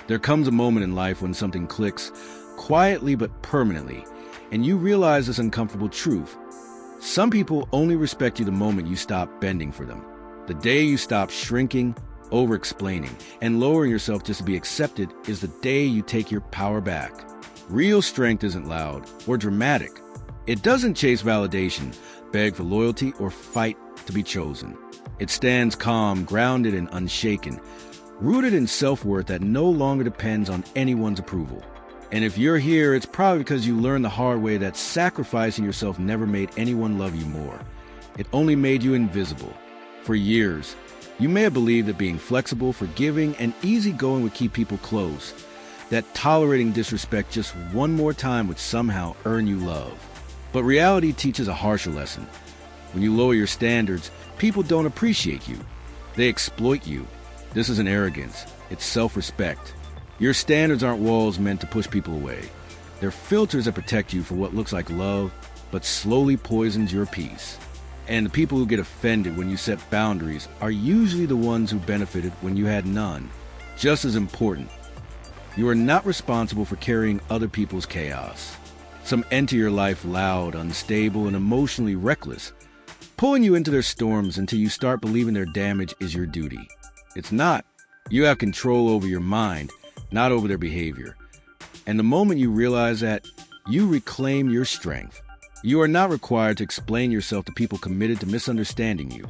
There comes a moment in life when something clicks, quietly but permanently, and you realize this uncomfortable truth. Some people only respect you the moment you stop bending for them. The day you stop shrinking, over-explaining, and lowering yourself just to be accepted is the day you take your power back. Real strength isn't loud or dramatic. It doesn't chase validation, beg for loyalty, or fight to be chosen. It stands calm, grounded, and unshaken, rooted in self-worth that no longer depends on anyone's approval. And if you're here, it's probably because you learned the hard way that sacrificing yourself never made anyone love you more. It only made you invisible. For years, you may have believed that being flexible, forgiving, and easygoing would keep people close, that tolerating disrespect just one more time would somehow earn you love. But reality teaches a harsher lesson. When you lower your standards, people don't appreciate you. They exploit you. This isn't arrogance, it's self-respect. Your standards aren't walls meant to push people away. They're filters that protect you for what looks like love, but slowly poisons your peace. And the people who get offended when you set boundaries are usually the ones who benefited when you had none. Just as important, you are not responsible for carrying other people's chaos. Some enter your life loud, unstable, and emotionally reckless, pulling you into their storms until you start believing their damage is your duty. It's not. You have control over your mind, not over their behavior. And the moment you realize that, you reclaim your strength. You are not required to explain yourself to people committed to misunderstanding you,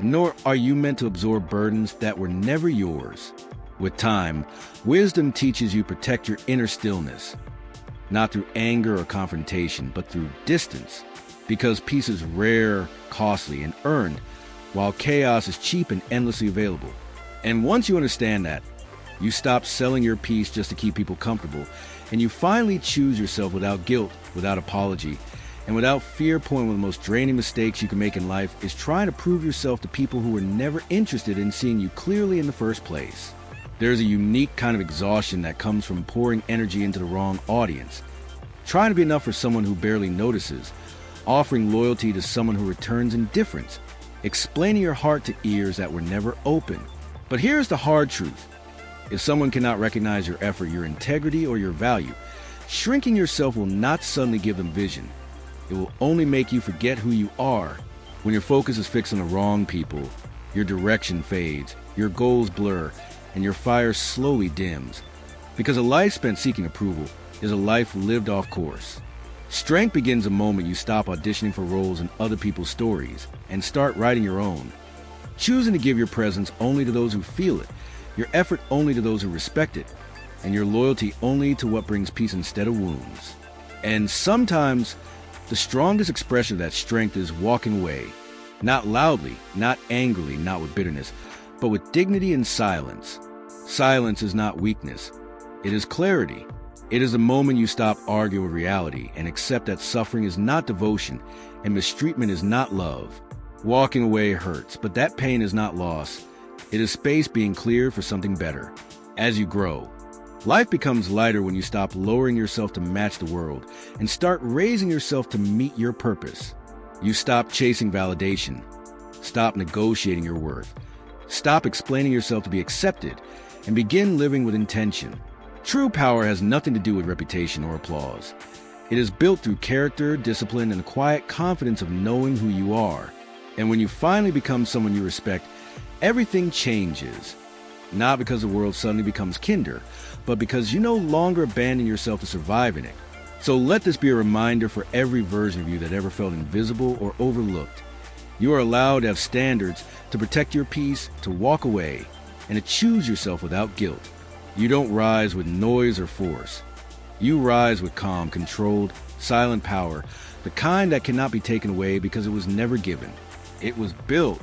nor are you meant to absorb burdens that were never yours. With time, wisdom teaches you to protect your inner stillness, not through anger or confrontation, but through distance, because peace is rare, costly, and earned, while chaos is cheap and endlessly available. And once you understand that, you stop selling your peace just to keep people comfortable, and you finally choose yourself without guilt, without apology, and without fear. One of the most draining mistakes you can make in life is trying to prove yourself to people who were never interested in seeing you clearly in the first place. There's a unique kind of exhaustion that comes from pouring energy into the wrong audience, trying to be enough for someone who barely notices, offering loyalty to someone who returns indifference, explaining your heart to ears that were never open. But here's the hard truth. If someone cannot recognize your effort, your integrity, or your value, shrinking yourself will not suddenly give them vision. It will only make you forget who you are. When your focus is fixed on the wrong people, your direction fades, your goals blur, and your fire slowly dims. Because a life spent seeking approval is a life lived off course. Strength begins the moment you stop auditioning for roles in other people's stories and start writing your own. Choosing to give your presence only to those who feel it, your effort only to those who respect it, and your loyalty only to what brings peace instead of wounds. And sometimes, the strongest expression of that strength is walking away. Not loudly, not angrily, not with bitterness, but with dignity and silence. Silence is not weakness. It is clarity. It is the moment you stop arguing with reality and accept that suffering is not devotion and mistreatment is not love. Walking away hurts, but that pain is not loss. It is space being cleared for something better. As you grow, life becomes lighter when you stop lowering yourself to match the world and start raising yourself to meet your purpose. You stop chasing validation. Stop negotiating your worth. Stop explaining yourself to be accepted and begin living with intention. True power has nothing to do with reputation or applause. It is built through character, discipline, and the quiet confidence of knowing who you are. And when you finally become someone you respect, everything changes. Not because the world suddenly becomes kinder, but because you no longer abandon yourself to survive in it. So let this be a reminder for every version of you that ever felt invisible or overlooked. You are allowed to have standards, to protect your peace, to walk away, and to choose yourself without guilt. You don't rise with noise or force. You rise with calm, controlled, silent power, the kind that cannot be taken away because it was never given. It was built